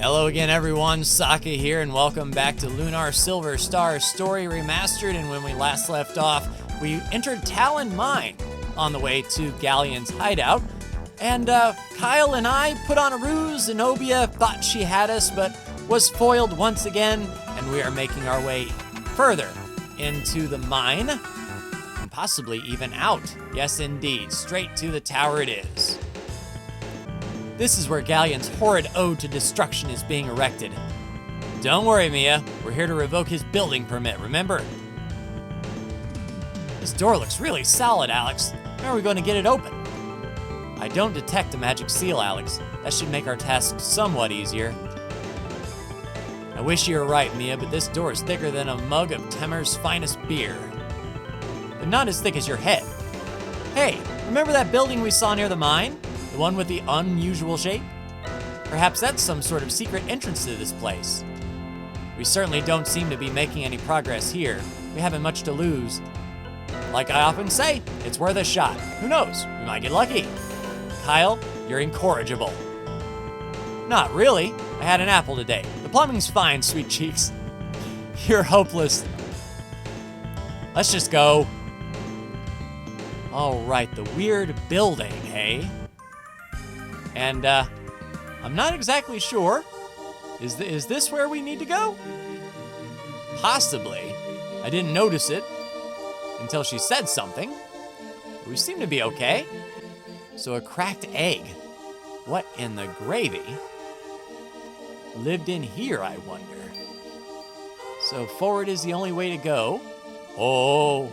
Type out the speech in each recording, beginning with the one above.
Hello again everyone, Saka here, and welcome back to Lunar Silver Star Story Remastered. And when we last left off, we entered Talon Mine on the way to Galleon's hideout. And Kyle and I put on a ruse. Zenobia thought she had us, but was foiled once again. And we are making our way further into the mine, and possibly even out. Yes, indeed, straight to the tower it is. This is where Galleon's horrid ode to destruction is being erected. Don't worry, Mia. We're here to revoke his building permit, remember? This door looks really solid, Alex. How are we going to get it open? I don't detect a magic seal, Alex. That should make our task somewhat easier. I wish you were right, Mia, but this door is thicker than a mug of Temer's finest beer. But not as thick as your head. Hey, remember that building we saw near the mine? The one with the unusual shape? Perhaps that's some sort of secret entrance to this place. We certainly don't seem to be making any progress here. We haven't much to lose. Like I often say, it's worth a shot. Who knows? We might get lucky. Kyle, you're incorrigible. Not really. I had an apple today. The plumbing's fine, sweet cheeks. You're hopeless. Let's just go. All right, the weird building, hey? And, I'm not exactly sure. Is this where we need to go? Possibly. I didn't notice it until she said something. But we seem to be okay. So a cracked egg. What in the gravy lived in here, I wonder? So forward is the only way to go. Oh,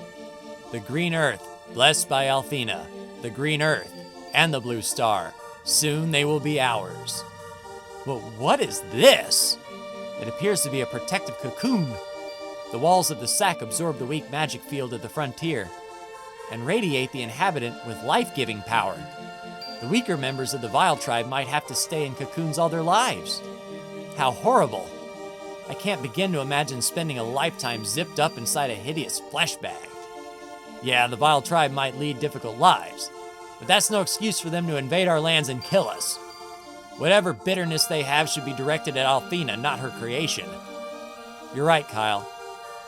the green earth, blessed by Althena. The green earth and the blue star. Soon they will be ours. But what is this? It appears to be a protective cocoon. The walls of the sack absorb the weak magic field of the frontier and radiate the inhabitant with life-giving power. The weaker members of the Vile tribe might have to stay in cocoons all their lives. How horrible. I can't begin to imagine spending a lifetime zipped up inside a hideous flesh bag. Yeah, the Vile tribe might lead difficult lives, but that's no excuse for them to invade our lands and kill us. Whatever bitterness they have should be directed at Althena, not her creation. You're right, Kyle.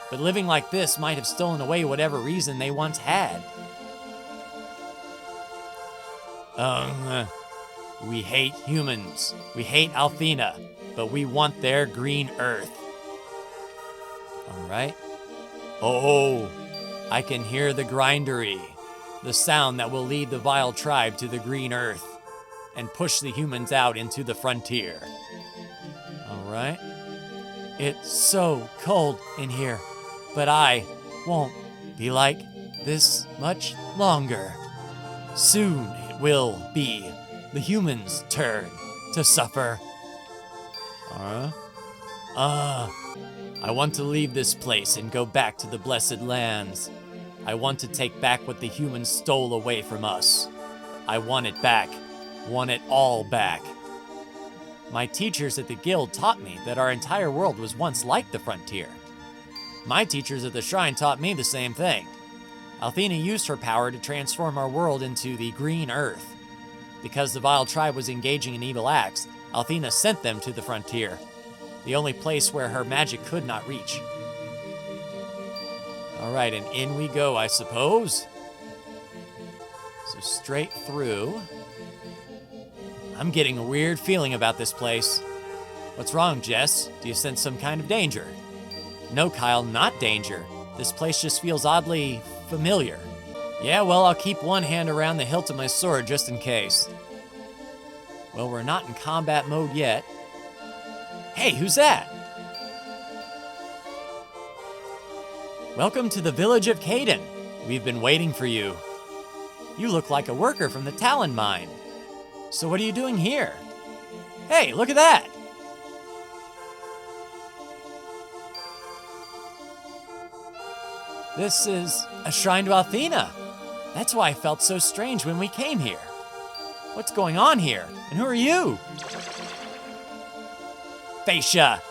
But living like this might have stolen away whatever reason they once had. We hate humans. We hate Althena, but we want their green earth. All right. Oh, I can hear the grindery. The sound that will lead the Vile tribe to the green earth and push the humans out into the frontier. All right. It's so cold in here, but I won't be like this much longer. Soon it will be the humans' turn to suffer. I want to leave this place and go back to the blessed lands. I want to take back what the humans stole away from us. I want it back. Want it all back. My teachers at the guild taught me that our entire world was once like the frontier. My teachers at the shrine taught me the same thing. Althena used her power to transform our world into the green earth. Because the Vile tribe was engaging in evil acts, Althena sent them to the frontier, the only place where her magic could not reach. All right, and in we go, I suppose. So straight through. I'm getting a weird feeling about this place. What's wrong, Jess? Do you sense some kind of danger? No, Kyle, not danger. This place just feels oddly familiar. Yeah, well, I'll keep one hand around the hilt of my sword just in case. Well, we're not in combat mode yet. Hey, who's that? Welcome to the village of Caden. We've been waiting for you. You look like a worker from the Talon mine. So what are you doing here? Hey, look at that! This is a shrine to Althena. That's why I felt so strange when we came here. What's going on here? And who are you? Fascia!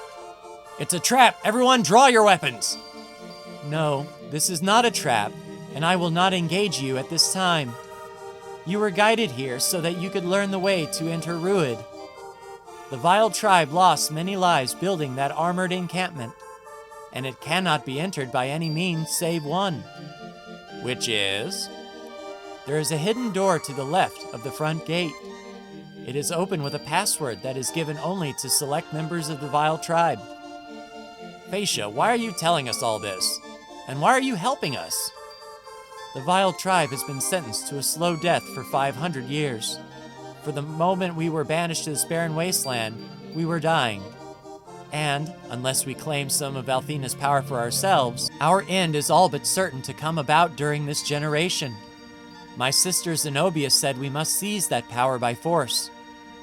It's a trap! Everyone draw your weapons! No, this is not a trap, and I will not engage you at this time. You were guided here so that you could learn the way to enter Ruid. The vile tribe lost many lives building that armored encampment, and it cannot be entered by any means save one, which is... There is a hidden door to the left of the front gate. It is open with a password that is given only to select members of the vile tribe. Phaecia, why are you telling us all this? And why are you helping us? The vile tribe has been sentenced to a slow death for 500 years. For the moment we were banished to this barren wasteland, we were dying. And, unless we claim some of Althena's power for ourselves, our end is all but certain to come about during this generation. My sister Zenobia said we must seize that power by force.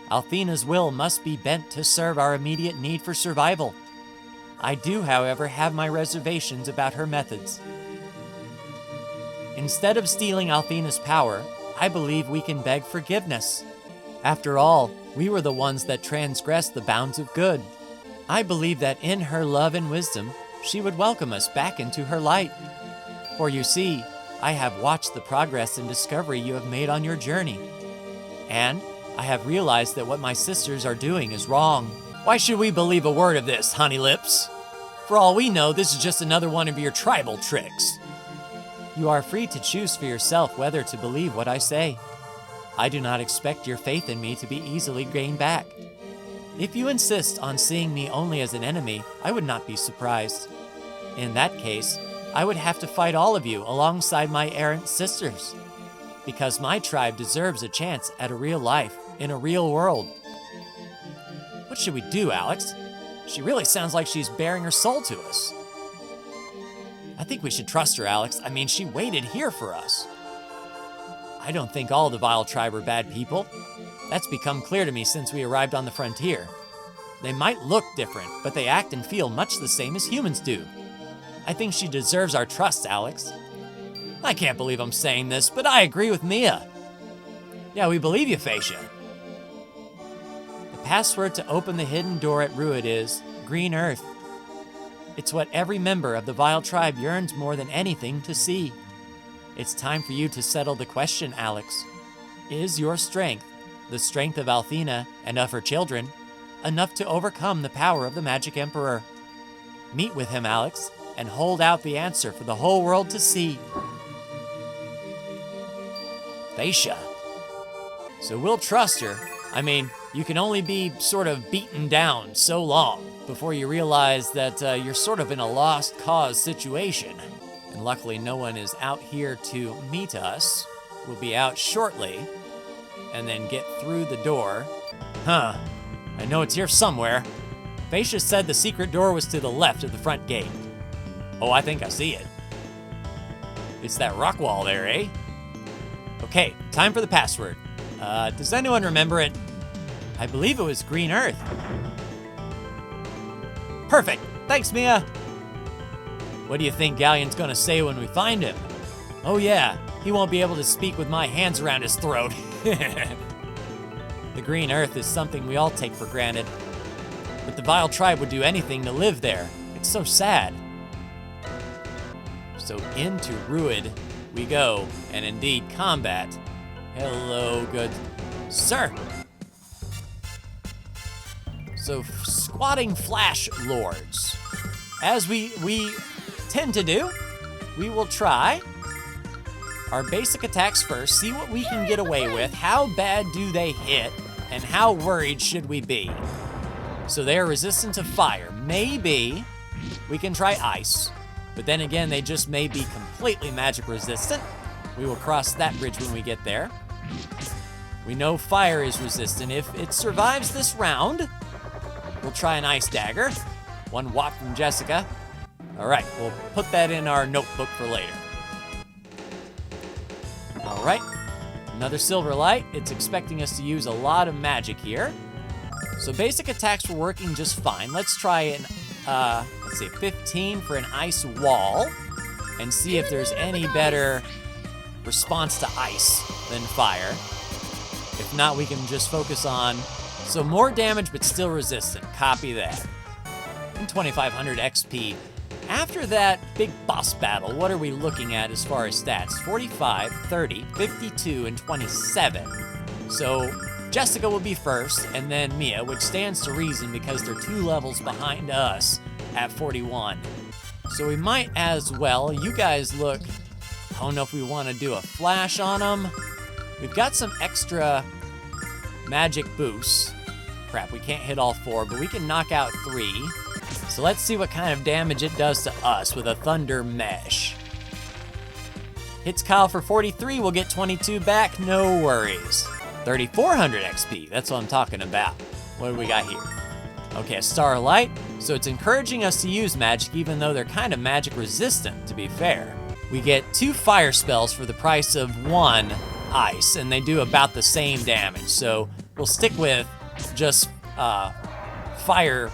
Althena's will must be bent to serve our immediate need for survival. I do, however, have my reservations about her methods. Instead of stealing Althena's power, I believe we can beg forgiveness. After all, we were the ones that transgressed the bounds of good. I believe that in her love and wisdom, she would welcome us back into her light. For you see, I have watched the progress and discovery you have made on your journey. And I have realized that what my sisters are doing is wrong. Why should we believe a word of this, honey lips? For all we know, this is just another one of your tribal tricks. You are free to choose for yourself whether to believe what I say. I do not expect your faith in me to be easily gained back. If you insist on seeing me only as an enemy, I would not be surprised. In that case, I would have to fight all of you alongside my errant sisters, because my tribe deserves a chance at a real life in a real world. What should we do, Alex? She really sounds like she's bearing her soul to us. I think we should trust her, Alex. I mean, she waited here for us. I don't think all the vile tribe are bad people. That's become clear to me since we arrived on the frontier. They might look different, but they act and feel much the same as humans do. I think she deserves our trust, Alex. I can't believe I'm saying this, but I agree with Mia. Yeah, we believe you, Phaecia. The password to open the hidden door at Ruid is Green Earth. It's what every member of the vile tribe yearns more than anything to see. It's time for you to settle the question, Alex. Is your strength, the strength of Althena and of her children, enough to overcome the power of the Magic Emperor? Meet with him, Alex, and hold out the answer for the whole world to see. Phaecia. So we'll trust her. I mean, you can only be sort of beaten down so long before you realize that you're sort of in a lost cause situation. And luckily no one is out here to meet us. We'll be out shortly and then get through the door. Huh, I know it's here somewhere. Phaecia said the secret door was to the left of the front gate. Oh, I think I see it. It's that rock wall there, eh? Okay, time for the password. Does anyone remember it? I believe it was Green Earth. Perfect, thanks, Mia. What do you think Galleon's gonna say when we find him? Oh yeah, he won't be able to speak with my hands around his throat. The Green Earth is something we all take for granted. But the vile tribe would do anything to live there. It's so sad. So into Ruid we go, and indeed combat. Hello, good sir. So squatting flash lords. As we tend to do, we will try our basic attacks first, see what we can get away with, how bad do they hit, and how worried should we be. So they are resistant to fire. Maybe we can try ice, but then again, they just may be completely magic resistant. We will cross that bridge when we get there. We know fire is resistant. If it survives this round, we'll try an ice dagger. 1 watt from Jessica. All right, we'll put that in our notebook for later. All right, another silver light. It's expecting us to use a lot of magic here. So basic attacks were working just fine. Let's try an, let's see, 15 for an ice wall and see if there's any better response to ice than fire. If not, we can just focus on, so more damage but still resistant. Copy that. And 2,500 XP. After that big boss battle, what are we looking at as far as stats? 45, 30, 52, and 27. So Jessica will be first, and then Mia, which stands to reason because they're 2 levels behind us at 41. So we might as well. You guys look, I don't know if we want to do a flash on them. We've got some extra magic boosts. Crap, we can't hit all 4, but we can knock out 3. So let's see what kind of damage it does to us with a Thunder Mesh. Hits Kyle for 43, we'll get 22 back, no worries. 3,400 XP, that's what I'm talking about. What do we got here? Okay, a Starlight. So it's encouraging us to use magic even though they're kind of magic resistant, to be fair. We get 2 fire spells for the price of 1 ice, and they do about the same damage. So we'll stick with just fire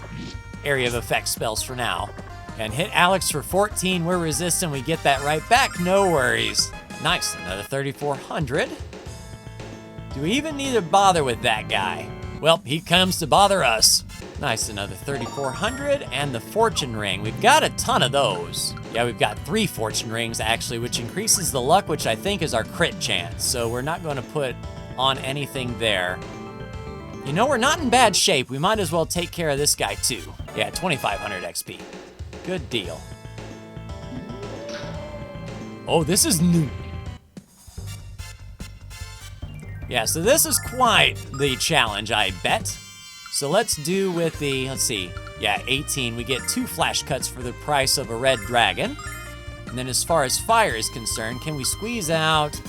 area of effect spells for now. And hit Alex for 14, we're resistant, we get that right back, no worries. Nice, another 3,400. Do we even need to bother with that guy? Well, he comes to bother us. Nice, another 3,400, and the fortune ring. We've got a ton of those. Yeah, we've got 3 fortune rings actually, which increases the luck, which I think is our crit chance. So we're not gonna put on anything there. You know, we're not in bad shape. We might as well take care of this guy too. Yeah, 2,500 XP. Good deal. Oh, this is new. Yeah, so this is quite the challenge, I bet. So let's do with the, let's see, yeah, 18. We get 2 flash cuts for the price of a red dragon. And then as far as fire is concerned, can we squeeze out,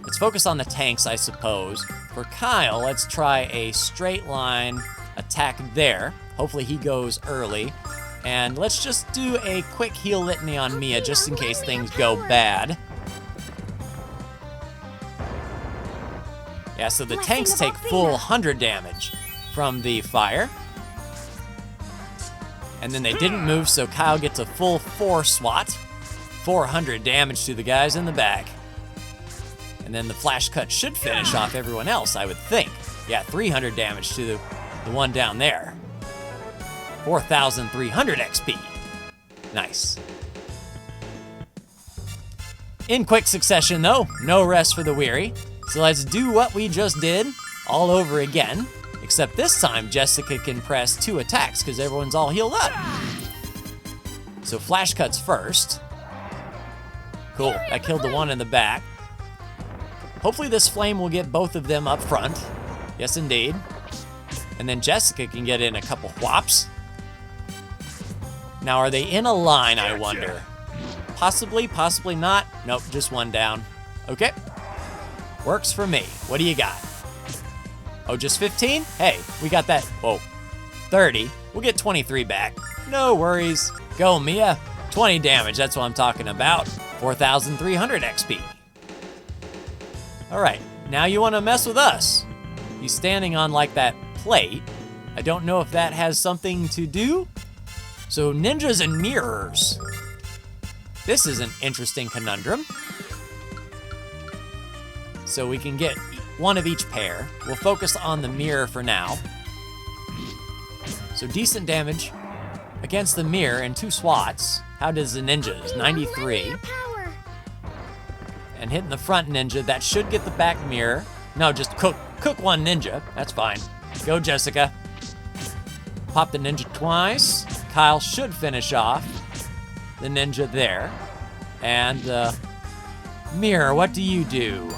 let's focus on the tanks, I suppose. For Kyle, let's try a straight line attack there. Hopefully he goes early. And let's just do a quick heal litany on Mia just in case things go bad. Yeah, so the tanks take full 100 damage from the fire. And then they didn't move, so Kyle gets a full 4 swat. 400 damage to the guys in the back. And then the flash cut should finish off everyone else, I would think. Yeah, 300 damage to the one down there. 4,300 XP. Nice. In quick succession though, no rest for the weary. So let's do what we just did all over again. Except this time Jessica can press 2 attacks because everyone's all healed up. So flash cuts first. Cool, that killed the one in the back. Hopefully this flame will get both of them up front. Yes, indeed. And then Jessica can get in a couple whops. Now, are they in a line, I wonder? Possibly, possibly not. Nope, just one down. Okay. Works for me. What do you got? Oh, just 15? Hey, we got that. Whoa. 30. We'll get 23 back. No worries. Go, Mia. 20 damage, that's what I'm talking about. 4,300 XP. All right, now you want to mess with us. He's standing on like that plate. I don't know if that has something to do. So ninjas and mirrors. This is an interesting conundrum. So we can get one of each pair. We'll focus on the mirror for now. So decent damage against the mirror in 2 swats. How does the ninjas? 93. And hitting the front ninja, that should get the back mirror. No, just cook one ninja. That's fine. Go, Jessica. Pop the ninja twice. Kyle should finish off the ninja there. And mirror, what do you do?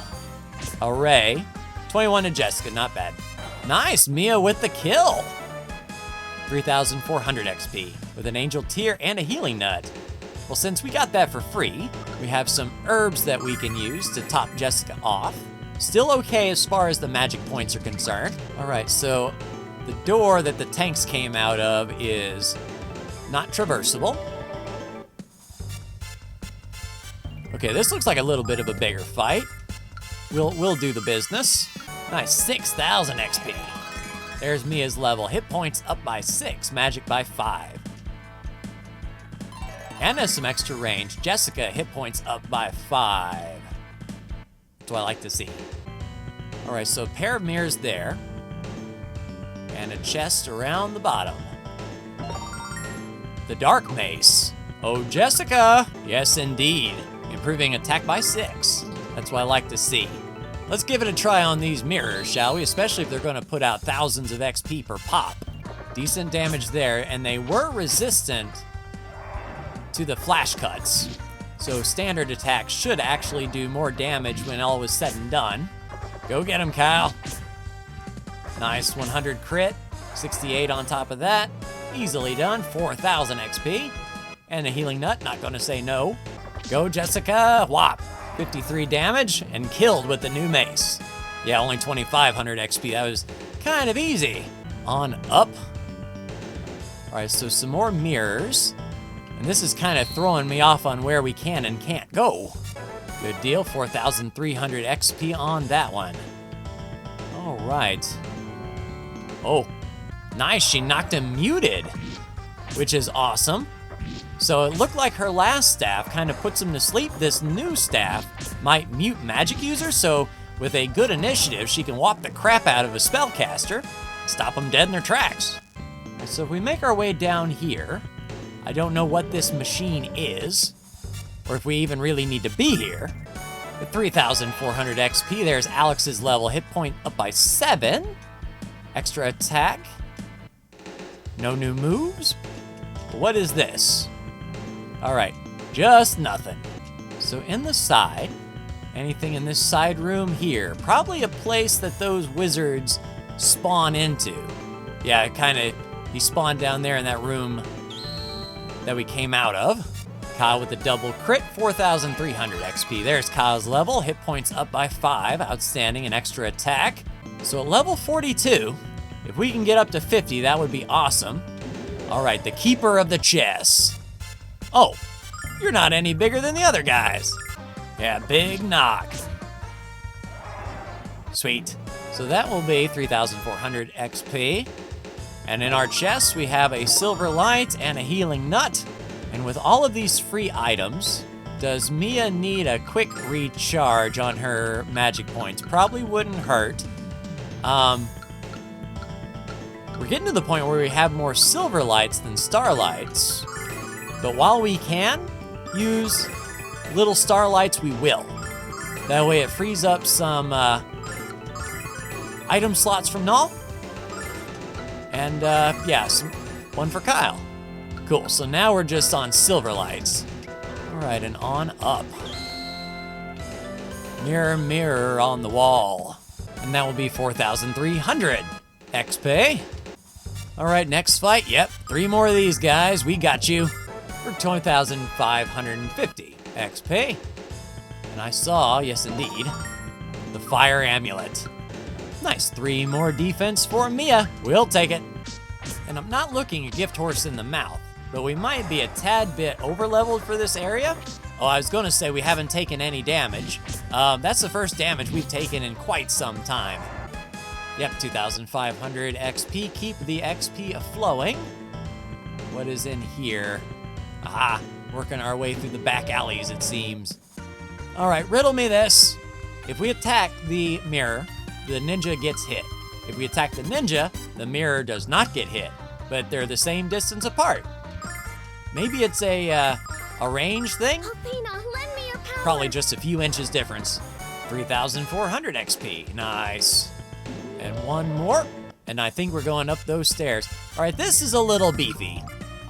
Array. 21 to Jessica, not bad. Nice, Mia with the kill. 3,400 XP with an angel tear and a healing nut. Well, since we got that for free, we have some herbs that we can use to top Jessica off. Still okay as far as the magic points are concerned. All right, so the door that the tanks came out of is not traversable. Okay, this looks like a little bit of a bigger fight. We'll do the business. Nice, 6,000 XP. There's Mia's level. Hit points up by 6, magic by 5. And has some extra range. Jessica, hit points up by 5. That's what I like to see. All right, so a pair of mirrors there. And a chest around the bottom. The Dark Mace. Oh, Jessica. Yes, indeed. Improving attack by 6. That's what I like to see. Let's give it a try on these mirrors, shall we? Especially if they're gonna put out thousands of XP per pop. Decent damage there, and they were resistant to the flash cuts. So standard attacks should actually do more damage when all was said and done. Go get him, Kyle. Nice 100 crit, 68 on top of that. Easily done, 4,000 XP. And a healing nut, not gonna say no. Go, Jessica, whop. 53 damage and killed with the new mace. Yeah, only 2,500 XP, that was kind of easy. On up. All right, so some more mirrors. And this is kind of throwing me off on where we can and can't go. Good deal, 4,300 XP on that one. All right. Oh, nice, she knocked him muted, which is awesome. So it looked like her last staff kind of puts him to sleep. This new staff might mute magic users, so with a good initiative, she can whop the crap out of a spellcaster, stop them dead in their tracks. So if we make our way down here, I don't know what this machine is, or if we even really need to be here. With 3,400 XP, there's Alex's level, hit point up by 7. Extra attack. No new moves. What is this? All right, just nothing. So in the side, anything in this side room here? Probably a place that those wizards spawn into. Yeah, he spawned down there in that room that we came out of. Kyle with the double crit, 4,300 XP. There's Kyle's level, hit points up by 5, outstanding, an extra attack. So at level 42, if we can get up to 50, that would be awesome. All right, the keeper of the chess. Oh, you're not any bigger than the other guys. Yeah, big knock. Sweet. So that will be 3,400 XP. And in our chest, we have a silver light and a healing nut. And with all of these free items, does Mia need a quick recharge on her magic points? Probably wouldn't hurt. We're getting to the point where we have more silver lights than starlights. But while we can use little starlights, we will. That way it frees up some item slots from Null. And yeah, one for Kyle. Cool, so now we're just on silver lights. All right, and on up. Mirror, mirror on the wall. And that will be 4,300 XP. All right, next fight, yep, 3 more of these guys, we got you. For 20,550 XP. And I saw, yes indeed, the fire amulet. Nice, 3 more defense for Mia. We'll take it. And I'm not looking a gift horse in the mouth, but we might be a tad bit over-leveled for this area. Oh, I was gonna say we haven't taken any damage. That's the first damage we've taken in quite some time. Yep, 2,500 XP. Keep the XP flowing. What is in here? Aha, working our way through the back alleys, it seems. All right, riddle me this. If we attack the mirror, the ninja gets hit. If we attack the ninja, the mirror does not get hit, but they're the same distance apart. Maybe it's a range thing? Athena, lend me your power. Probably just a few inches difference. 3,400 XP, nice. And one more, and I think we're going up those stairs. All right, this is a little beefy.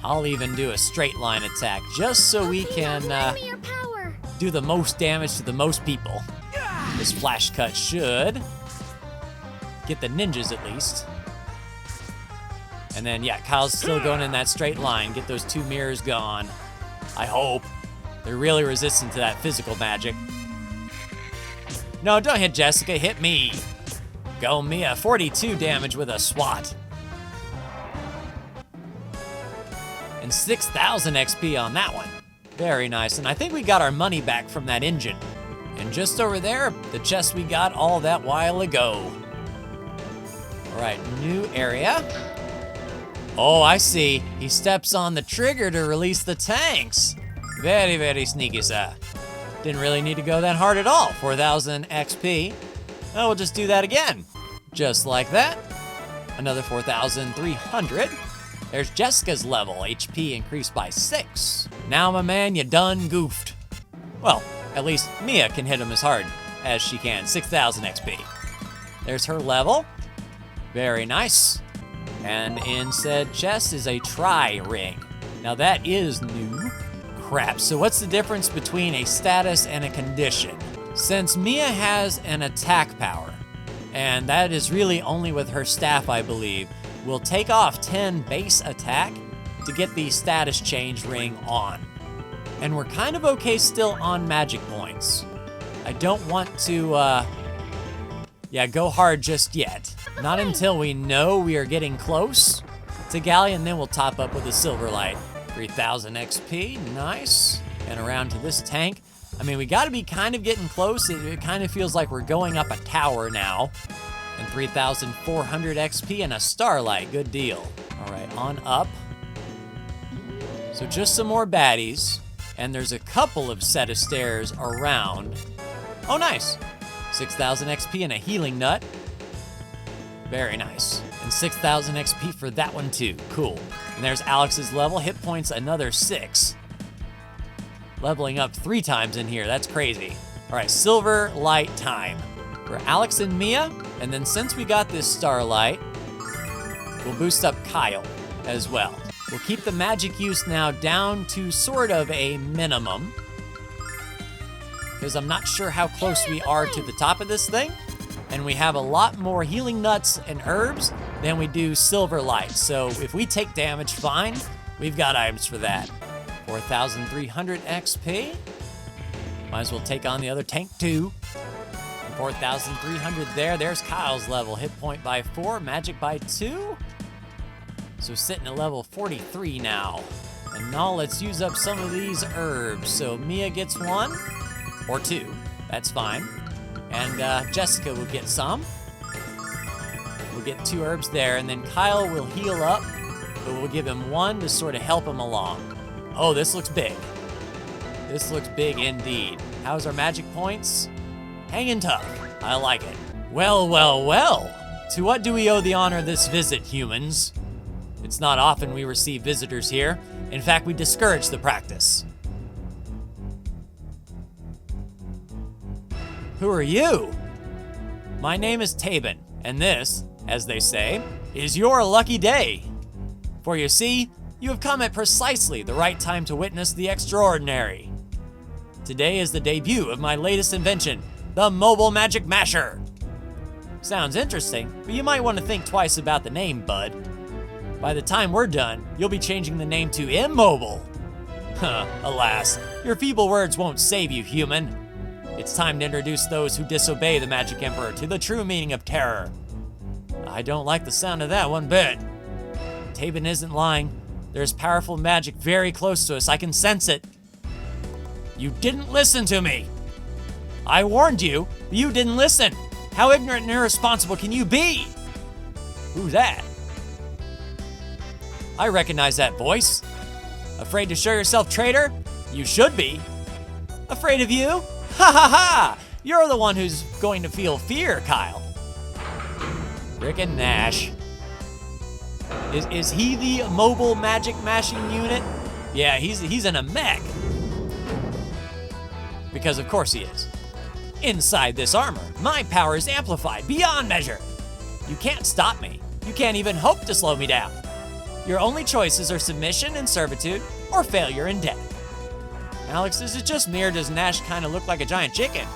I'll even do a straight line attack just so we can do the most damage to the most people. This flash cut should get the ninjas at least. And then, yeah, Kyle's still going in that straight line. Get those 2 mirrors gone. I hope. They're really resistant to that physical magic. No, don't hit Jessica, hit me. Go Mia, 42 damage with a swat. And 6,000 XP on that one. Very nice, and I think we got our money back from that engine. And just over there, the chest we got all that while ago. All right, new area. Oh, I see. He steps on the trigger to release the tanks. Very, very sneaky, sir. Didn't really need to go that hard at all. 4,000 XP. Oh, we'll just do that again. Just like that. Another 4,300. There's Jessica's level. HP increased by 6. Now, my man, you done goofed. Well, at least Mia can hit him as hard as she can. 6,000 XP. There's her level. Very nice. And in said chest is a tri-ring. Now that is new. Crap, so what's the difference between a status and a condition? Since Mia has an attack power, and that is really only with her staff, I believe, we'll take off 10 base attack to get the status change ring on. And we're kind of okay still on magic points. I don't want to, go hard just yet. Not until we know we are getting close to Galleon, then we'll top up with a Silverlight. 3,000 XP, nice. And around to this tank. I mean, we gotta be kind of getting close. It kind of feels like we're going up a tower now. And 3,400 XP and a Starlight, good deal. All right, on up. So just some more baddies. And there's a couple of set of stairs around. Oh, nice. 6,000 XP and a healing nut. Very nice. And 6,000 XP for that one too, cool. And there's Alex's level, hit points another 6. Leveling up 3 times in here, that's crazy. All right, silver light time for Alex and Mia. And then since we got this Starlight, we'll boost up Kyle as well. We'll keep the magic use now down to sort of a minimum, because I'm not sure how close we are to the top of this thing. And we have a lot more healing nuts and herbs than we do silver light. So if we take damage, fine. We've got items for that. 4,300 XP. Might as well take on the other tank too. 4,300 there. There's Kyle's level. Hit point by 4, magic by 2. So sitting at level 43 now. And now let's use up some of these herbs. So Mia gets 1 or 2. That's fine. And Jessica will get some. We'll get 2 herbs there. And then Kyle will heal up. But we'll give him 1 to sort of help him along. Oh, this looks big. This looks big indeed. How's our magic points? Hanging tough. I like it. Well, well, well. To what do we owe the honor of this visit, humans? It's not often we receive visitors here. In fact, we discourage the practice. Who are you? My name is Tabin, and this, as they say, is your lucky day. For you see, you have come at precisely the right time to witness the extraordinary. Today is the debut of my latest invention, the Mobile Magic Masher. Sounds interesting, but you might want to think twice about the name, bud. By the time we're done, you'll be changing the name to Immobile. Alas, your feeble words won't save you, human. It's time to introduce those who disobey the Magic Emperor to the true meaning of terror. I don't like the sound of that one bit. Tabin isn't lying. There's powerful magic very close to us. I can sense it. You didn't listen to me. I warned you, but you didn't listen. How ignorant and irresponsible can you be? Who's that? I recognize that voice. Afraid to show yourself, traitor? You should be. Afraid of you? Ha ha ha! You're the one who's going to feel fear, Kyle. Frickin' Nash. Is he the mobile magic mashing unit? Yeah, he's in a mech. Because of course he is. Inside this armor, my power is amplified beyond measure. You can't stop me. You can't even hope to slow me down. Your only choices are submission and servitude, or failure and death. Alex, is it just me, or does Nash kind of look like a giant chicken?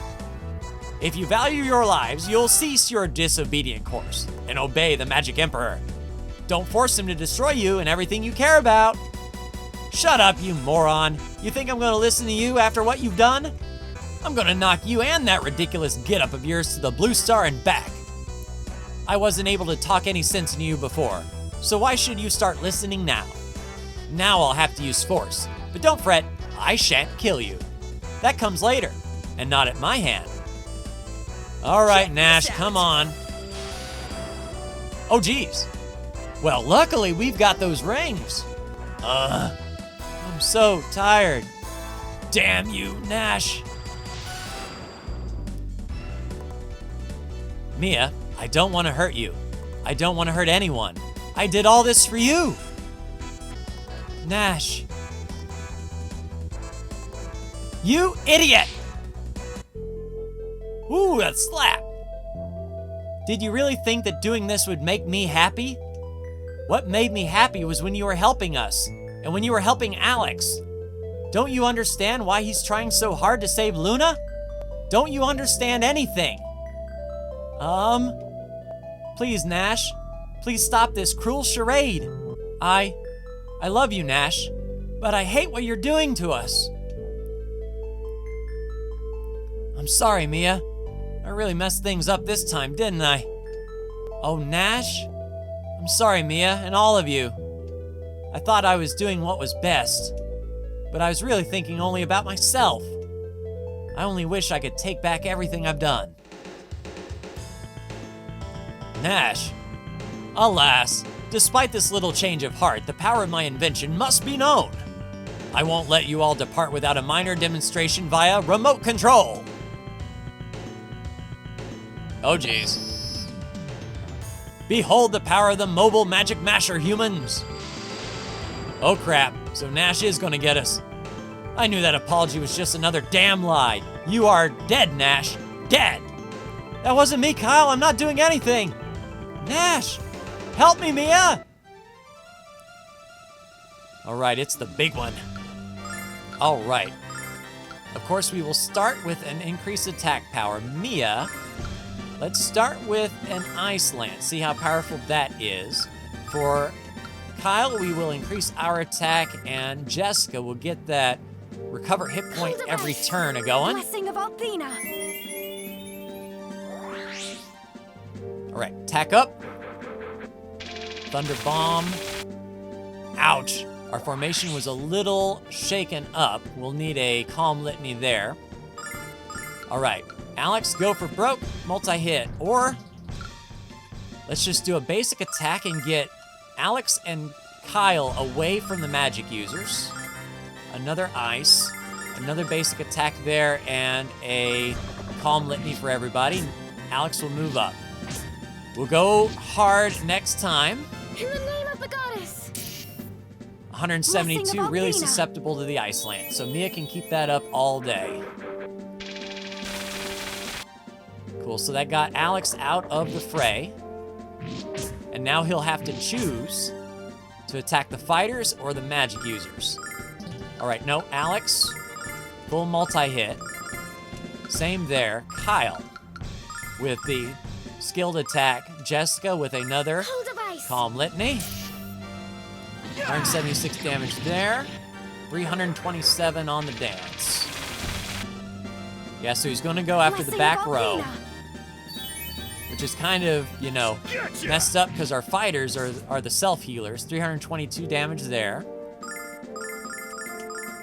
If you value your lives, you'll cease your disobedient course and obey the Magic Emperor. Don't force him to destroy you and everything you care about. Shut up, you moron. You think I'm gonna listen to you after what you've done? I'm gonna knock you and that ridiculous getup of yours to the Blue Star and back. I wasn't able to talk any sense into you before, so why should you start listening now? Now I'll have to use force, but don't fret, I shan't kill you. That comes later, and not at my hand. All right, Nash, come on. Oh, geez. Well, luckily we've got those rings. I'm so tired. Damn you, Nash. Mia, I don't want to hurt you. I don't want to hurt anyone. I did all this for you. Nash. You idiot! Ooh, that slap. Did you really think that doing this would make me happy? What made me happy was when you were helping us, and when you were helping Alex. Don't you understand why he's trying so hard to save Luna? Don't you understand anything? Please, Nash. Please stop this cruel charade. I love you, Nash, but I hate what you're doing to us. I'm sorry, Mia. I really messed things up this time, didn't I? Oh, Nash? I'm sorry, Mia, and all of you. I thought I was doing what was best, but I was really thinking only about myself. I only wish I could take back everything I've done. Nash. Alas, despite this little change of heart, the power of my invention must be known. I won't let you all depart without a minor demonstration via remote control. Oh geez. Behold the power of the mobile magic masher, humans. Oh crap, so Nash is gonna get us. I knew that apology was just another damn lie. You are dead, Nash, dead. That wasn't me, Kyle, I'm not doing anything. Nash, help me, Mia. All right, it's the big one. All right. Of course, we will start with an increased attack power. Mia, let's start with an Ice Lance, see how powerful that is. For Kyle, we will increase our attack, and Jessica will get that recover hit point every turn a-going. Blessing of Althena. All right, attack up. Thunder Bomb. Ouch. Our formation was a little shaken up. We'll need a Calm Litany there. All right, Alex, go for broke, multi-hit, or let's just do a basic attack and get Alex and Kyle away from the magic users. Another ice, another basic attack there, and a Calm Litany for everybody. Alex will move up. We'll go hard next time. In the name of the goddess. 172, really susceptible to the Ice Lance, so Mia can keep that up all day. Cool, so that got Alex out of the fray. And now he'll have to choose to attack the fighters or the magic users. All right, no, Alex, full multi-hit. Same there, Kyle with the skilled attack. Jessica with another Calm Litany. 176 damage there. 327 on the dance. Yeah, so he's gonna go after the back row. Which is kind of, you know, messed up because our fighters are the self-healers. 322 damage there.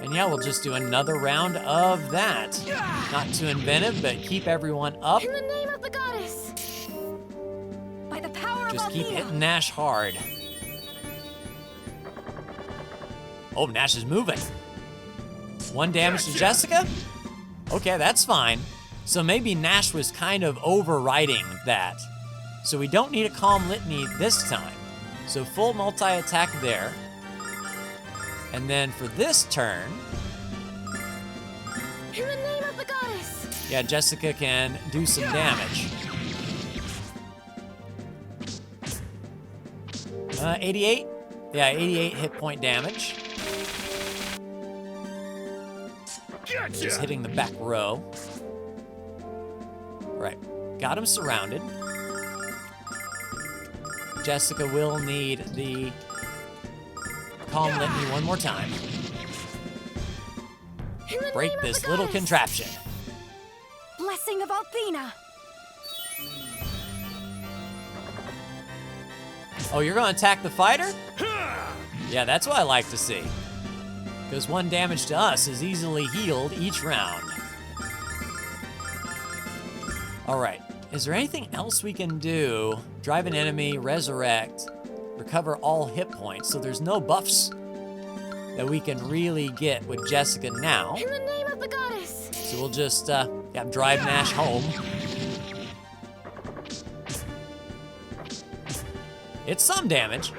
And yeah, we'll just do another round of that. Not too inventive, but keep everyone up. In the name of the goddess. By the power Just of keep Althena. hitting Nash hard. Oh, Nash is moving. 1 damage to Jessica? Okay, that's fine. So maybe Nash was kind of overriding that. So we don't need a Calm Litany this time. So full multi-attack there. And then for this turn, In the name of the goddess. yeah, Jessica can do some damage. 88? Yeah, 88 hit point damage. Just hitting the back row. Right, got him surrounded. Jessica will need the Calm Litany one more time. In the Break name of this the little goddess. contraption. Blessing of Althena. Oh, you're gonna attack the fighter? Yeah, that's what I like to see. Because 1 damage to us is easily healed each round. All right, is there anything else we can do? Drive an enemy, resurrect, recover all hit points, so there's no buffs that we can really get with Jessica now. In the name of the goddess. So we'll just drive Nash home. It's some damage.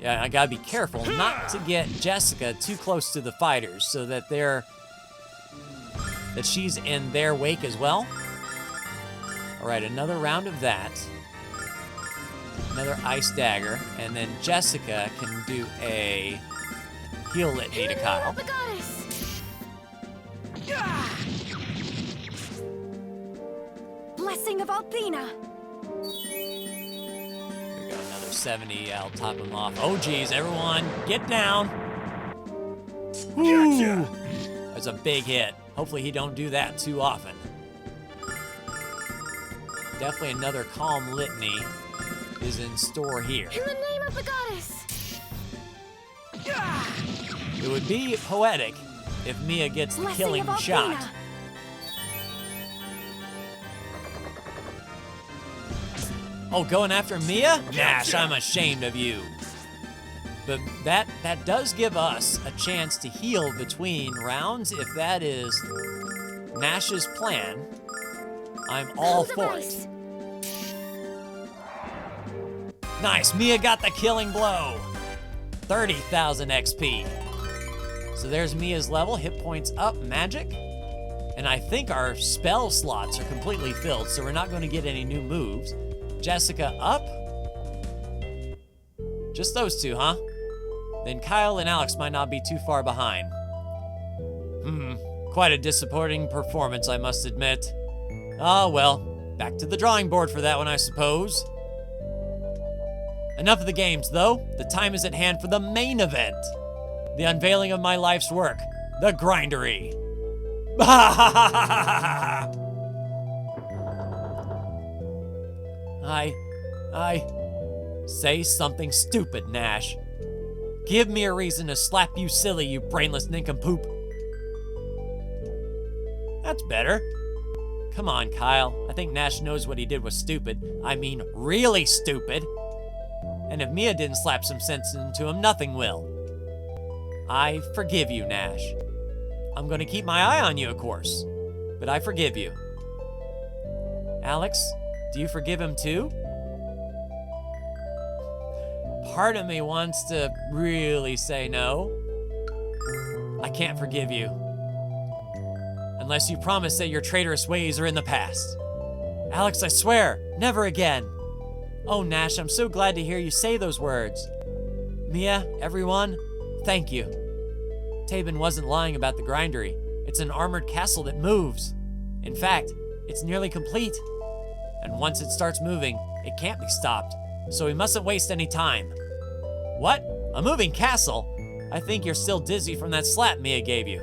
Yeah, I gotta be careful not to get Jessica too close to the fighters so that they're that she's in their wake as well. All right, another round of that. Another ice dagger, and then Jessica can do a heal litany to Kyle. The goddess. Blessing of Althena. There we go, another 70. I'll top him off. Oh, geez, everyone, get down. Woo! That's a big hit. Hopefully he don't do that too often. Definitely another calm litany is in store here. In the name of the goddess. It would be poetic if Mia gets the Blessing killing of shot. Althena. Oh, going after Mia? Nash, I'm ashamed of you. But that does give us a chance to heal between rounds. If that is Nash's plan, I'm all for it. Nice, Mia got the killing blow. 30,000 XP. So there's Mia's level, hit points up, magic. And I think our spell slots are completely filled, so we're not going to get any new moves. Jessica up. Just those two, huh? Then Kyle and Alex might not be too far behind. Quite a disappointing performance, I must admit. Oh well, back to the drawing board for that one, I suppose. Enough of the games, though. The time is at hand for the main event. The unveiling of my life's work, the grindery. I say something stupid, Nash. Give me a reason to slap you silly, you brainless nincompoop. That's better. Come on, Kyle. I think Nash knows what he did was stupid. I mean, really stupid. And if Mia didn't slap some sense into him, nothing will. I forgive you, Nash. I'm gonna keep my eye on you, of course. But I forgive you. Alex, do you forgive him too? Part of me wants to really say no. I can't forgive you. Unless you promise that your traitorous ways are in the past. Alex, I swear, never again. Oh, Nash, I'm so glad to hear you say those words. Mia, everyone, thank you. Tabin wasn't lying about the grindery. It's an armored castle that moves. In fact, it's nearly complete. And once it starts moving, it can't be stopped. So we mustn't waste any time. What? A moving castle? I think you're still dizzy from that slap Mia gave you.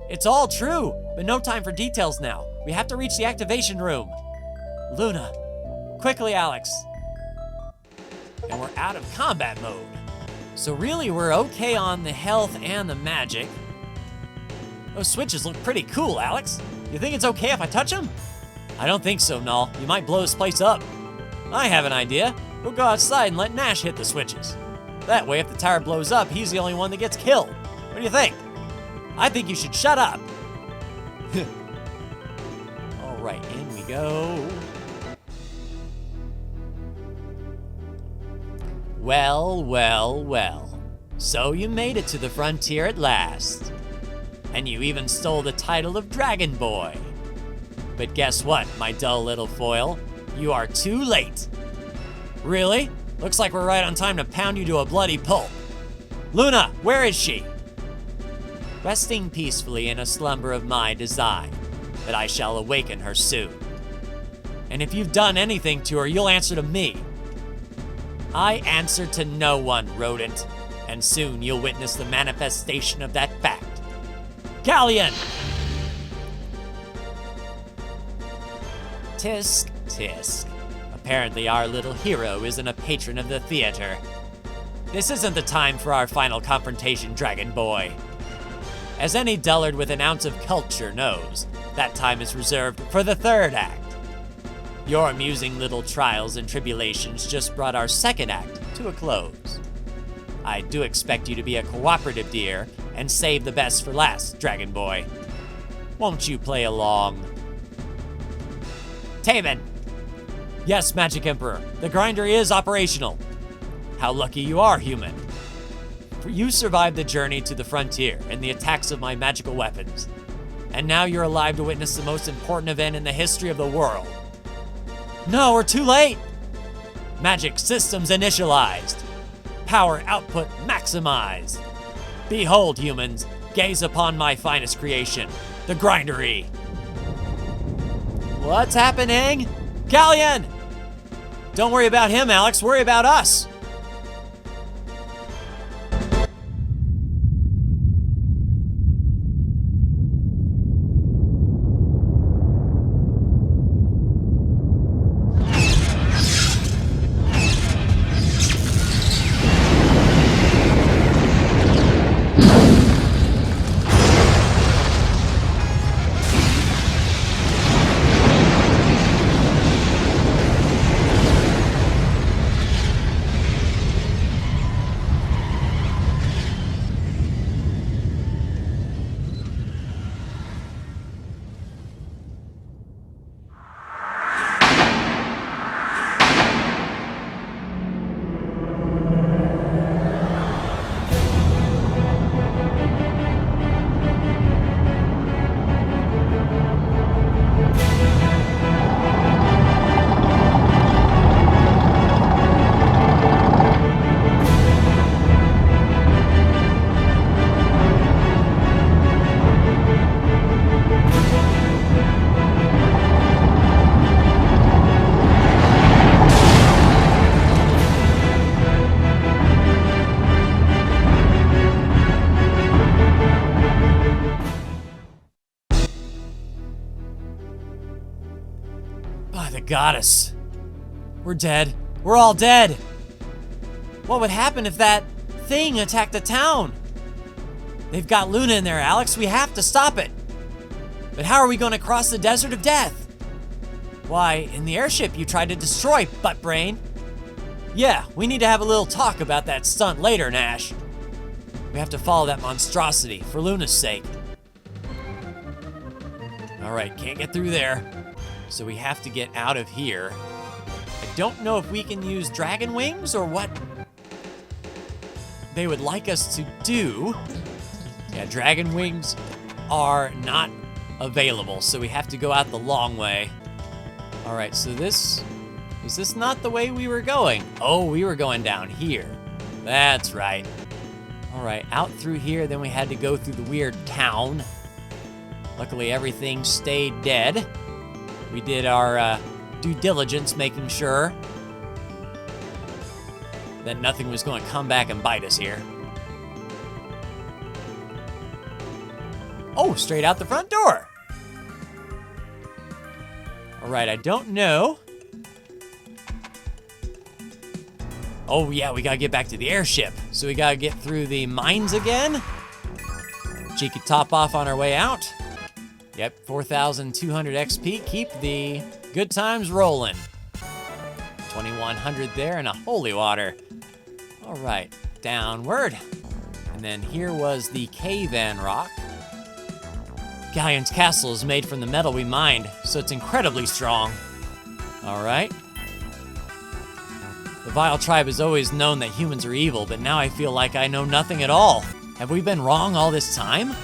It's all true, but no time for details now. We have to reach the activation room. Luna, quickly, Alex. And we're out of combat mode. So really, we're okay on the health and the magic. Those switches look pretty cool, Alex. You think it's okay if I touch them? I don't think so, Null. You might blow this place up. I have an idea. We'll go outside and let Nash hit the switches. That way, if the tower blows up, he's the only one that gets killed. What do you think? I think you should shut up. All right, in we go. Well, well, well. So you made it to the frontier at last. And you even stole the title of Dragon Boy. But guess what, my dull little foil? You are too late. Really? Looks like we're right on time to pound you to a bloody pulp. Luna, where is she? Resting peacefully in a slumber of my design, but I shall awaken her soon. And if you've done anything to her, you'll answer to me. I answer to no one, rodent, and soon you'll witness the manifestation of that fact. Galleon! Tisk, tisk. Apparently our little hero isn't a patron of the theater. This isn't the time for our final confrontation, Dragon Boy. As any dullard with an ounce of culture knows, that time is reserved for the third act. Your amusing little trials and tribulations just brought our second act to a close. I do expect you to be a cooperative dear and save the best for last, Dragon Boy. Won't you play along? Tabin! Yes, Magic Emperor, the grinder is operational. How lucky you are, human. For you survived the journey to the frontier and the attacks of my magical weapons. And now you're alive to witness the most important event in the history of the world. No, we're too late! Magic systems initialized. Power output maximized. Behold, humans, gaze upon my finest creation, the grindery. What's happening? Galleon! Don't worry about him, Alex. Worry about us. By the goddess. We're dead. We're all dead. What would happen if that thing attacked the town? They've got Luna in there, Alex. We have to stop it. But how are we going to cross the desert of death? Why, in the airship you tried to destroy, buttbrain. Yeah, we need to have a little talk about that stunt later, Nash. We have to follow that monstrosity for Luna's sake. All right, can't get through there. So we have to get out of here. I don't know if we can use dragon wings or what they would like us to do. Yeah, dragon wings are not available, so we have to go out the long way. All right, so is this not the way we were going? Oh, we were going down here. That's right. All right, out through here, then we had to go through the weird town. Luckily, everything stayed dead. We did our due diligence, making sure that nothing was going to come back and bite us here. Oh, straight out the front door. All right, I don't know. Oh yeah, we gotta get back to the airship. So we gotta get through the mines again. Cheeky top off on our way out. Yep, 4,200 XP. Keep the good times rolling. 2,100 there and a holy water. All right, downward. And then here was the cave-in rock. Galleon's castle is made from the metal we mined, so it's incredibly strong. All right. The Vile tribe has always known that humans are evil, but now I feel like I know nothing at all. Have we been wrong all this time?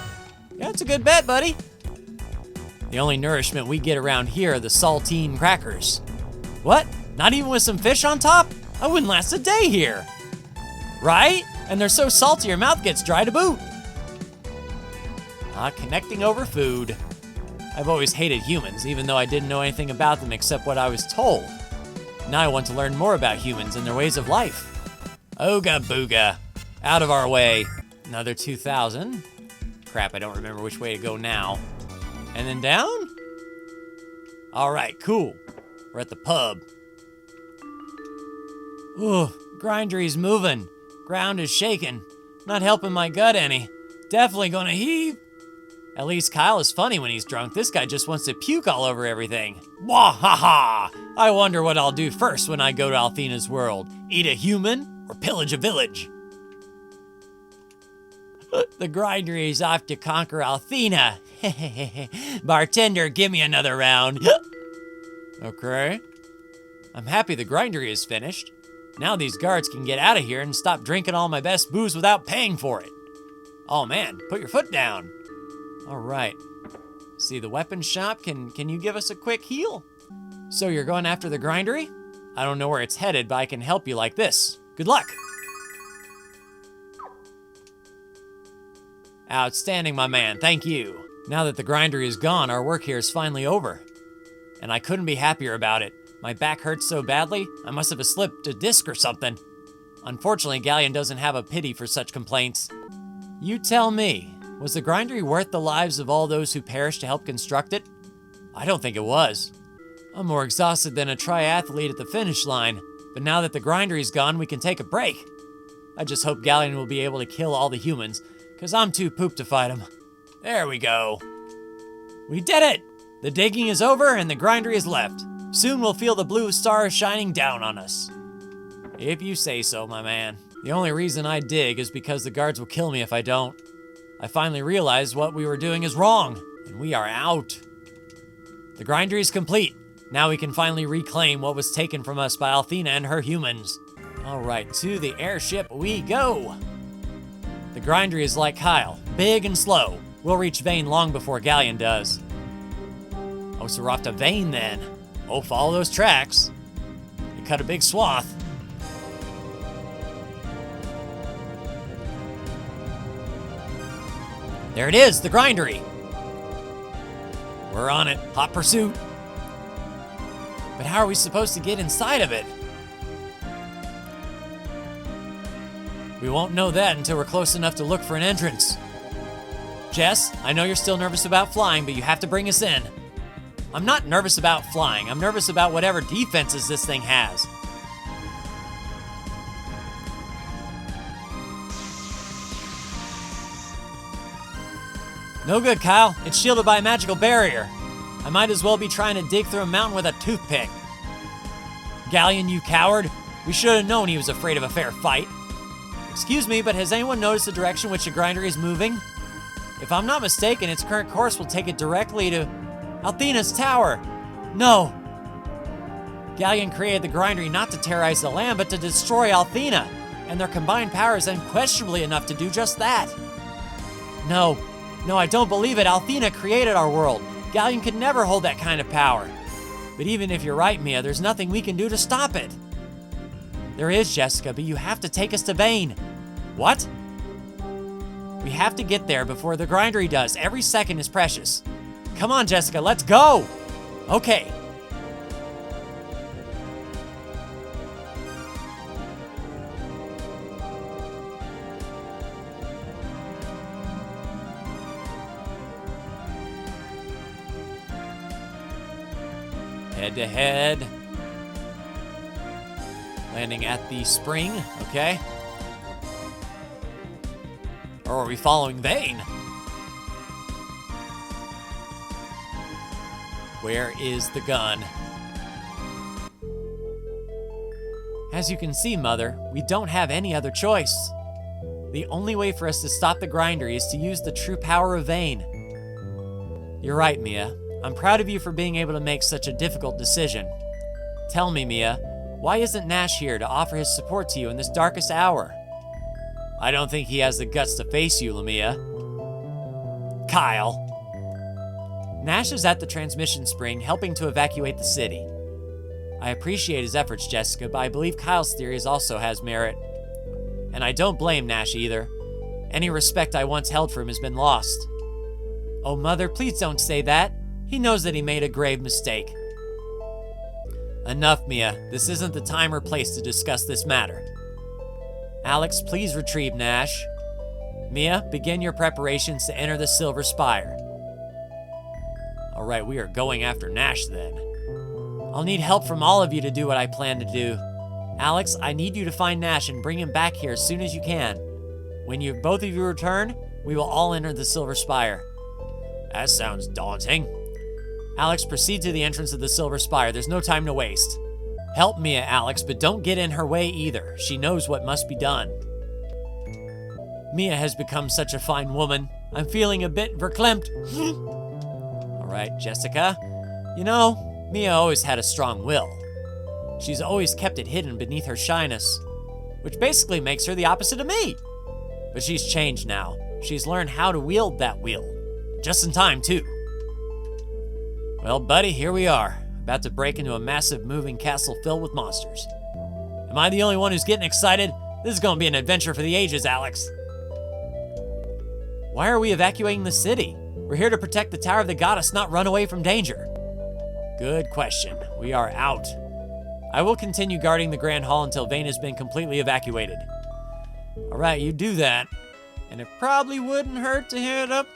Yeah, it's a good bet, buddy. The only nourishment we get around here are the saltine crackers. What? Not even with some fish on top? I wouldn't last a day here. Right? And they're so salty your mouth gets dry to boot. Connecting over food. I've always hated humans, even though I didn't know anything about them except what I was told. Now I want to learn more about humans and their ways of life. Ooga booga. Out of our way. Another 2,000. Crap, I don't remember which way to go now. And then down? All right, cool. We're at the pub. Ooh, grindery's moving. Ground is shaking. Not helping my gut any. Definitely gonna heave. At least Kyle is funny when he's drunk. This guy just wants to puke all over everything. Wahaha! I wonder what I'll do first when I go to Althena's world. Eat a human or pillage a village? The grindery is off to conquer Althena. Bartender, give me another round. Okay. I'm happy the grindery is finished. Now these guards can get out of here and stop drinking all my best booze without paying for it. Oh man, put your foot down. All right. See, the weapon shop, can you give us a quick heal? So you're going after the grindery? I don't know where it's headed, but I can help you like this. Good luck. Outstanding, my man, thank you. Now that the grindery is gone, our work here is finally over. And I couldn't be happier about it. My back hurts so badly, I must have slipped a disc or something. Unfortunately, Galleon doesn't have a pity for such complaints. You tell me, was the grindery worth the lives of all those who perished to help construct it? I don't think it was. I'm more exhausted than a triathlete at the finish line, but now that the grindery's gone, we can take a break. I just hope Galleon will be able to kill all the humans, because I'm too pooped to fight him. There we go. We did it! The digging is over and the grindery is left. Soon we'll feel the blue stars shining down on us. If you say so, my man. The only reason I dig is because the guards will kill me if I don't. I finally realized what we were doing is wrong, and we are out. The grindery is complete. Now we can finally reclaim what was taken from us by Althena and her humans. All right, to the airship we go. The grindery is like Kyle, big and slow. We'll reach Vane long before Galleon does. Oh, so we're off to Vane then. Oh, follow those tracks. You cut a big swath. There it is, the grindery. We're on it, hot pursuit. But how are we supposed to get inside of it? We won't know that until we're close enough to look for an entrance. Jess, I know you're still nervous about flying, but you have to bring us in. I'm not nervous about flying. I'm nervous about whatever defenses this thing has. No good, Kyle. It's shielded by a magical barrier. I might as well be trying to dig through a mountain with a toothpick. Galleon, you coward. We should have known he was afraid of a fair fight. Excuse me, but has anyone noticed the direction which the grindery is moving? If I'm not mistaken, its current course will take it directly to Althena's tower. No. Galleon created the grindery not to terrorize the land, but to destroy Althena, and their combined power is unquestionably enough to do just that. No, I don't believe it. Althena created our world. Galleon could never hold that kind of power. But even if you're right, Mia, there's nothing we can do to stop it. There is, Jessica, but you have to take us to Vane. What? We have to get there before the grindery does. Every second is precious. Come on, Jessica, let's go! Okay. Head to head. Landing at the spring, okay. Or are we following Vane? Where is the gun? As you can see, Mother, we don't have any other choice. The only way for us to stop the grindery is to use the true power of Vane. You're right, Mia. I'm proud of you for being able to make such a difficult decision. Tell me, Mia, why isn't Nash here to offer his support to you in this darkest hour? I don't think he has the guts to face you, Lamia. Kyle. Nash is at the transmission spring helping to evacuate the city. I appreciate his efforts, Jessica, but I believe Kyle's theory also has merit. And I don't blame Nash either. Any respect I once held for him has been lost. Oh, Mother, please don't say that. He knows that he made a grave mistake. Enough, Mia. This isn't the time or place to discuss this matter. Alex, please retrieve Nash. Mia, begin your preparations to enter the Silver Spire. All right, we are going after Nash then. I'll need help from all of you to do what I plan to do. Alex, I need you to find Nash and bring him back here as soon as you can. When both of you return, we will all enter the Silver Spire. That sounds daunting. Alex, proceed to the entrance of the Silver Spire. There's no time to waste. Help Mia, Alex, but don't get in her way either. She knows what must be done. Mia has become such a fine woman. I'm feeling a bit verklempt. All right, Jessica. You know, Mia always had a strong will. She's always kept it hidden beneath her shyness, which basically makes her the opposite of me. But she's changed now. She's learned how to wield that will. Just in time, too. Well, buddy, here we are, about to break into a massive moving castle filled with monsters. Am I the only one who's getting excited? This is gonna be an adventure for the ages, Alex. Why are we evacuating the city? We're here to protect the Tower of the Goddess, not run away from danger. Good question. We are out. I will continue guarding the Grand Hall until Vane has been completely evacuated. All right, you do that. And it probably wouldn't hurt to hit up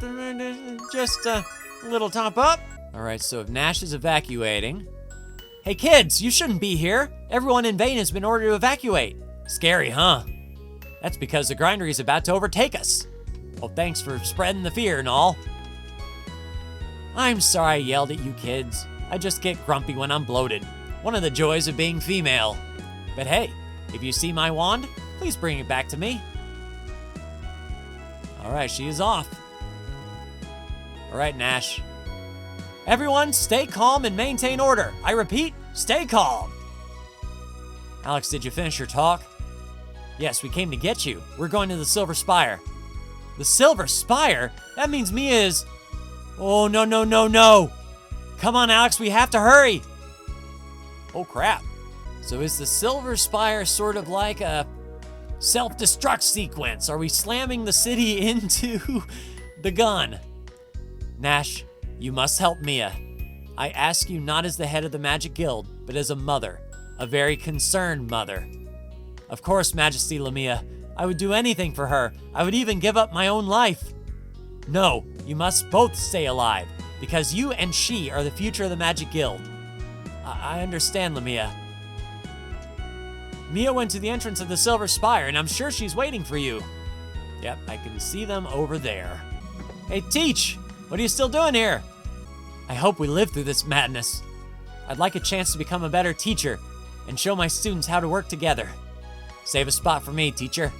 just a little top up. All right, so if Nash is evacuating. Hey kids, you shouldn't be here. Everyone in Vane has been ordered to evacuate. Scary, huh? That's because the grindery is about to overtake us. Well, thanks for spreading the fear and all. I'm sorry I yelled at you kids. I just get grumpy when I'm bloated. One of the joys of being female. But hey, if you see my wand, please bring it back to me. All right, she is off. All right, Nash. Everyone, stay calm and maintain order. I repeat, stay calm. Alex, did you finish your talk? Yes, we came to get you. We're going to the Silver Spire. The Silver Spire? That means Mia is... Oh, no, no, no, no. Come on, Alex, we have to hurry. Oh, crap. So is the Silver Spire sort of like a self-destruct sequence? Are we slamming the city into the gun? Nash, you must help Mia. I ask you not as the head of the Magic Guild, but as a mother. A very concerned mother. Of course, Majesty Lamia. I would do anything for her. I would even give up my own life. No, you must both stay alive, because you and she are the future of the Magic Guild. I understand, Lamia. Mia went to the entrance of the Silver Spire, and I'm sure she's waiting for you. Yep, I can see them over there. Hey, Teach! What are you still doing here? I hope we live through this madness. I'd like a chance to become a better teacher and show my students how to work together. Save a spot for me, teacher.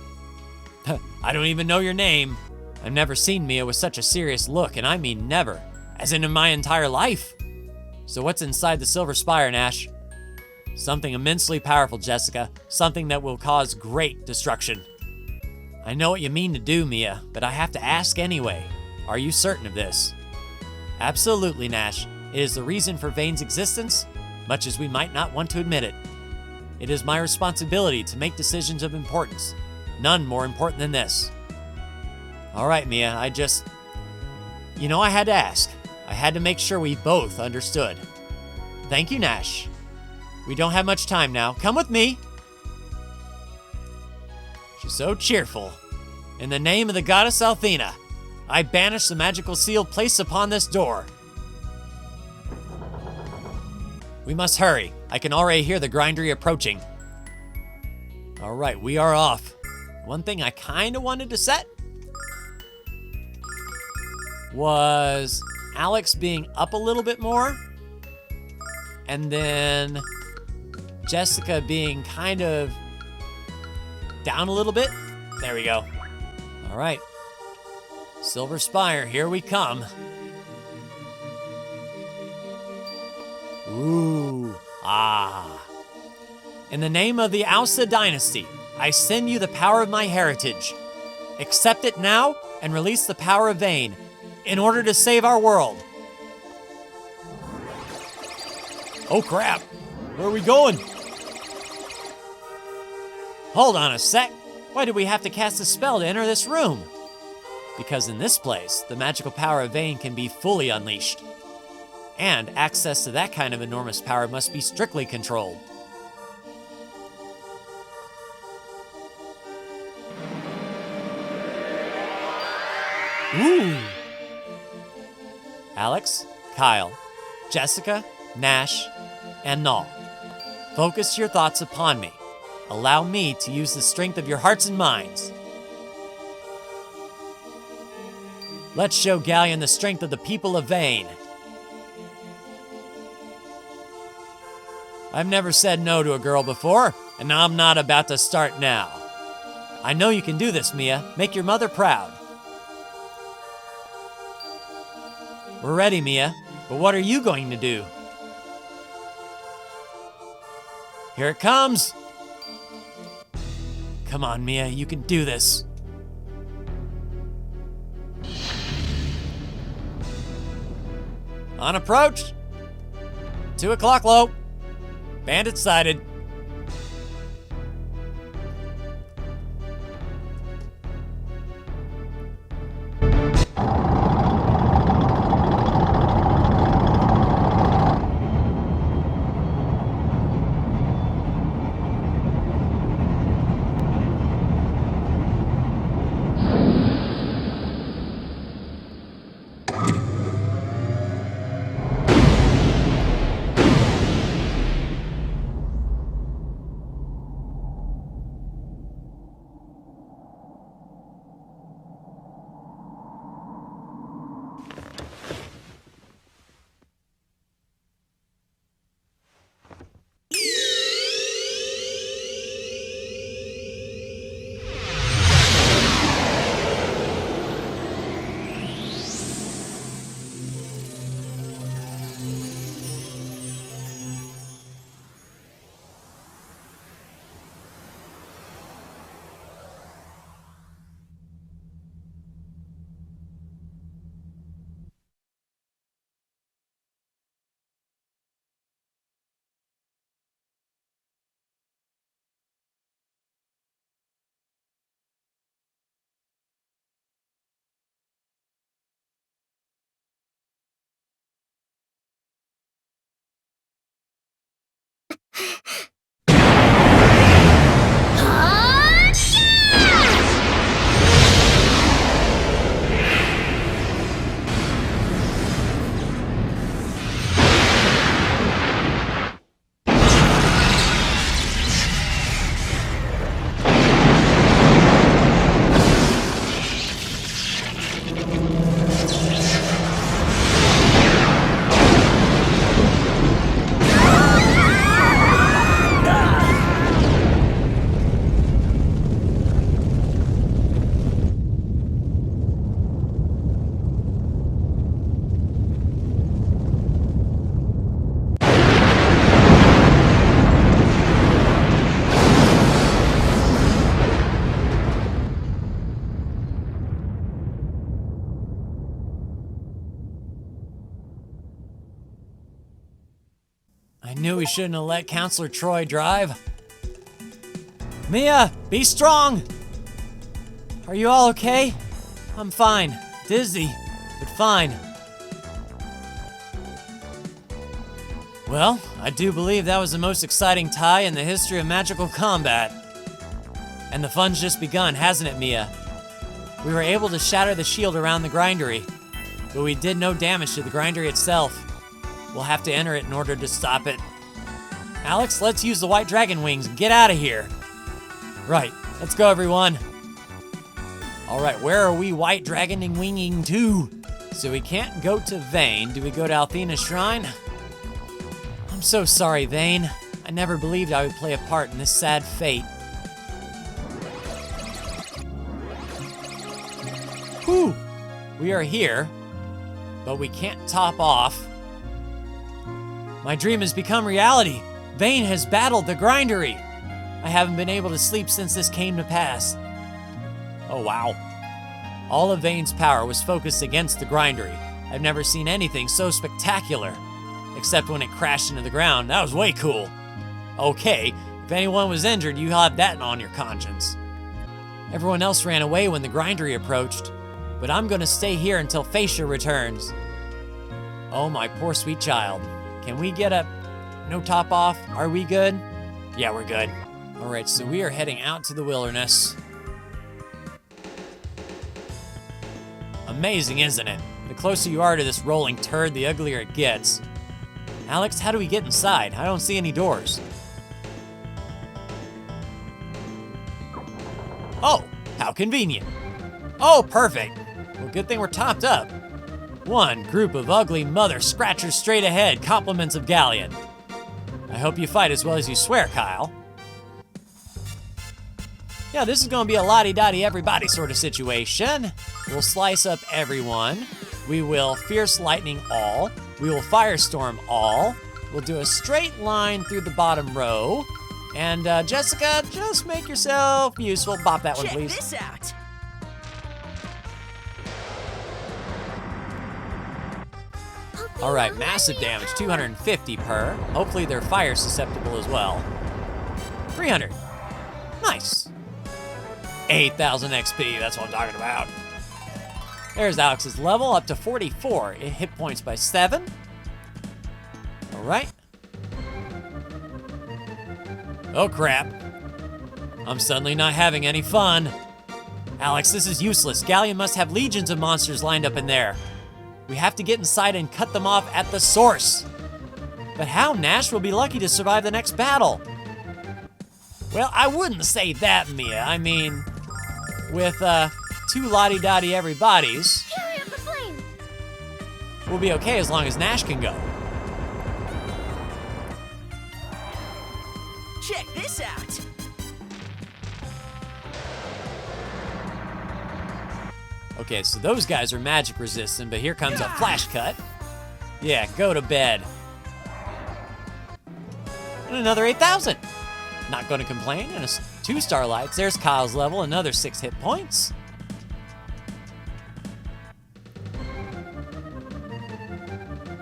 I don't even know your name. I've never seen Mia with such a serious look, and I mean never, as in my entire life. So what's inside the Silver Spire, Nash? Something immensely powerful, Jessica. Something that will cause great destruction. I know what you mean to do, Mia, but I have to ask anyway. Are you certain of this? Absolutely, Nash. It is the reason for Vane's existence, much as we might not want to admit it. It is my responsibility to make decisions of importance. None more important than this. All right, Mia, I had to ask. I had to make sure we both understood. Thank you, Nash. We don't have much time now. Come with me. She's so cheerful. In the name of the goddess Althena, I banish the magical seal placed upon this door. We must hurry. I can already hear the grindery approaching. All right, we are off. One thing I kind of wanted to set was Alex being up a little bit more, and then Jessica being kind of down a little bit. There we go. All right. Silver Spire, here we come. Ooh, ah. In the name of the Ausa dynasty, I send you the power of my heritage. Accept it now and release the power of Vane in order to save our world. Oh crap, where are we going? Hold on a sec. Why did we have to cast a spell to enter this room? Because in this place, the magical power of Vane can be fully unleashed. And access to that kind of enormous power must be strictly controlled. Ooh! Alex, Kyle, Jessica, Nash, and Null. Focus your thoughts upon me. Allow me to use the strength of your hearts and minds. Let's show Galleon the strength of the people of Vane. I've never said no to a girl before, and I'm not about to start now. I know you can do this, Mia. Make your mother proud. We're ready, Mia, but what are you going to do? Here it comes! Come on, Mia, you can do this. On approach, 2 o'clock low. Bandit sighted. I knew we shouldn't have let Counselor Troy drive. Mia, be strong! Are you all okay? I'm fine. Dizzy, but fine. Well, I do believe that was the most exciting tie in the history of magical combat. And the fun's just begun, hasn't it, Mia? We were able to shatter the shield around the grindery, but we did no damage to the grindery itself. We'll have to enter it in order to stop it. Alex, let's use the white dragon wings and get out of here. Right, let's go, everyone. All right, where are we white dragoning winging to? So we can't go to Vane. Do we go to Althena's shrine? I'm so sorry, Vane. I never believed I would play a part in this sad fate. Whew! We are here, but we can't top off. My dream has become reality. Vane has battled the grindery. I haven't been able to sleep since this came to pass. Oh, wow. All of Vane's power was focused against the grindery. I've never seen anything so spectacular. Except when it crashed into the ground. That was way cool. Okay, if anyone was injured, you have that on your conscience. Everyone else ran away when the grindery approached. But I'm gonna stay here until Facia returns. Oh, my poor sweet child. Can we get a no top off? Are we good? Yeah, we're good. All right, so we are heading out to the wilderness. Amazing, isn't it? The closer you are to this rolling turd, the uglier it gets. Alex, how do we get inside? I don't see any doors. Oh, how convenient. Oh, perfect. Well, good thing we're topped up. One group of ugly mother scratchers straight ahead, compliments of Galleon. I hope you fight as well as you swear, Kyle. Yeah, this is gonna be a lottie-dottie everybody sort of situation. We'll slice up everyone. We will fierce lightning all. We will firestorm all. We'll do a straight line through the bottom row. And Jessica, just make yourself useful. Bop that one, please. Check this out. All right, massive damage, 250 per. Hopefully they're fire susceptible as well. 300. Nice. 8,000 XP, that's what I'm talking about. There's Alex's level, up to 44. It hit points by 7. All right. Oh, crap. I'm suddenly not having any fun. Alex, this is useless. Galleon must have legions of monsters lined up in there. We have to get inside and cut them off at the source. But how? Nash will be lucky to survive the next battle. Well, I wouldn't say that, Mia. I mean, with two lottie-dottie everybodies, Carry up the flame. we'll be okay as long as Nash can go. Check this out. Okay, so those guys are magic resistant, but here comes a flash cut. Yeah, go to bed. And another 8,000. Not going to complain. And 2 starlights. There's Kyle's level, another 6 hit points.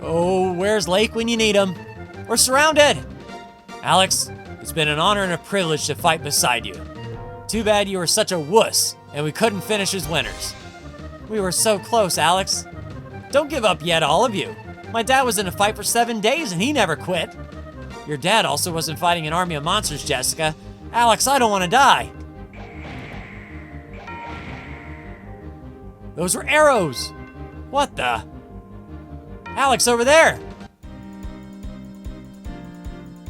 Oh, where's Lake when you need him? We're surrounded. Alex, it's been an honor and a privilege to fight beside you. Too bad you were such a wuss, and we couldn't finish as winners. We were so close, Alex. Don't give up yet, all of you. My dad was in a fight for 7 days and he never quit. Your dad also wasn't fighting an army of monsters, Jessica. Alex, I don't want to die. Those were arrows. What the? Alex, over there.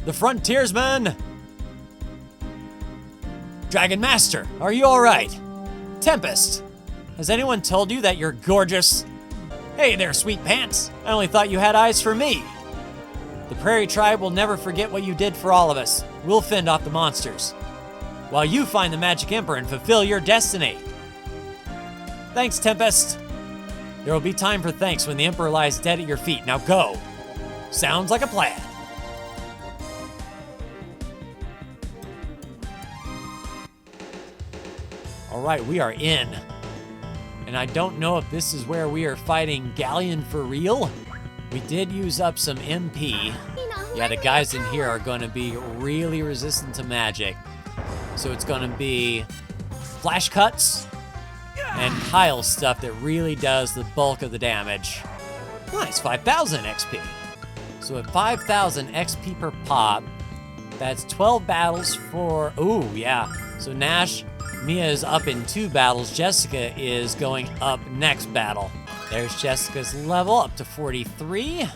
The frontiersman. Dragon Master, are you all right? Tempest. Has anyone told you that you're gorgeous? Hey there, sweet pants. I only thought you had eyes for me. The Prairie Tribe will never forget what you did for all of us. We'll fend off the monsters, while you find the Magic Emperor and fulfill your destiny. Thanks, Tempest. There will be time for thanks when the Emperor lies dead at your feet. Now go. Sounds like a plan. All right, we are in. And I don't know if this is where we are fighting Galleon for real. We did use up some MP. Yeah, the guys in here are going to be really resistant to magic. So it's going to be flash cuts and Kyle's stuff that really does the bulk of the damage. Nice, 5,000 XP. So at 5,000 XP per pop, that's 12 battles for, ooh, yeah. So Nash, Mia is up in 2 battles. Jessica is going up next battle. There's Jessica's level up to 43.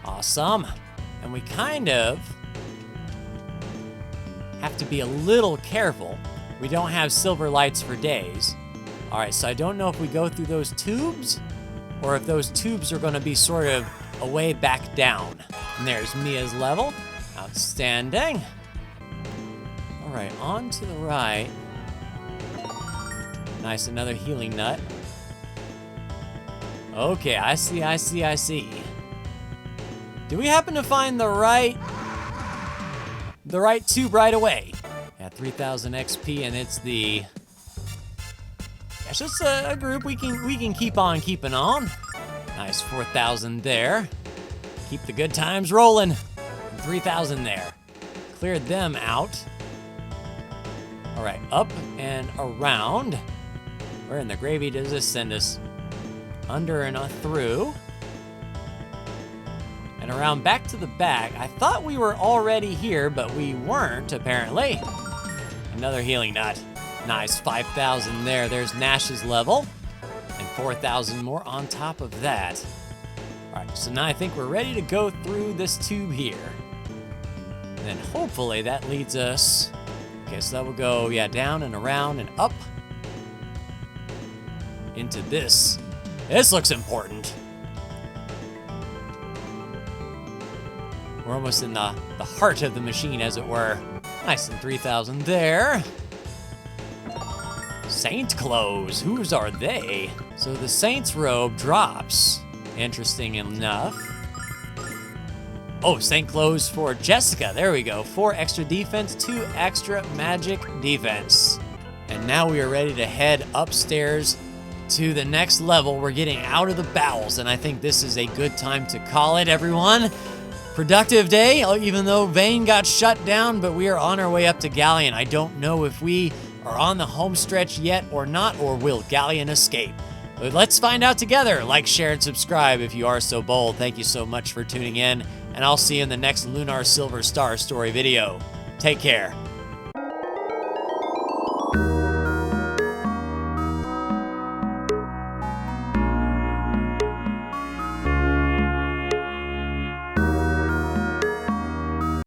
Awesome. And we kind of have to be a little careful. We don't have silver lights for days. All right, so I don't know if we go through those tubes or if those tubes are going to be sort of a way back down. And there's Mia's level. Outstanding. All right, on to the right. Nice, another healing nut. Okay, I see. Do we happen to find the right tube right away? Yeah, 3,000 XP, and it's the... It's just a group we can keep on keeping on. Nice, 4,000 there. Keep the good times rolling. 3,000 there. Cleared them out. All right, up and around. Where in the gravy does this send us? Under and through. And around back to the back. I thought we were already here, but we weren't, apparently. Another healing nut. Nice, 5,000 there. There's Nash's level. And 4,000 more on top of that. All right, so now I think we're ready to go through this tube here. And then hopefully that leads us... Okay, so that will go, yeah, down and around and up. Into this. This looks important. We're almost in the heart of the machine, as it were. Nice, and 3,000 there. Saint clothes, whose are they? So the Saint's robe drops, interesting enough. Oh, Saint clothes for Jessica, there we go. 4 extra defense, 2 extra magic defense. And now we are ready to head upstairs to the next level. We're getting out of the bowels, and I think this is a good time to call it, everyone. Productive day, even though Vane got shut down, but we are on our way up to Galleon. I don't know if we are on the home stretch yet or not, or will Galleon escape? But let's find out together. Like, share, and subscribe if you are so bold. Thank you so much for tuning in, and I'll see you in the next Lunar Silver Star story video. Take care.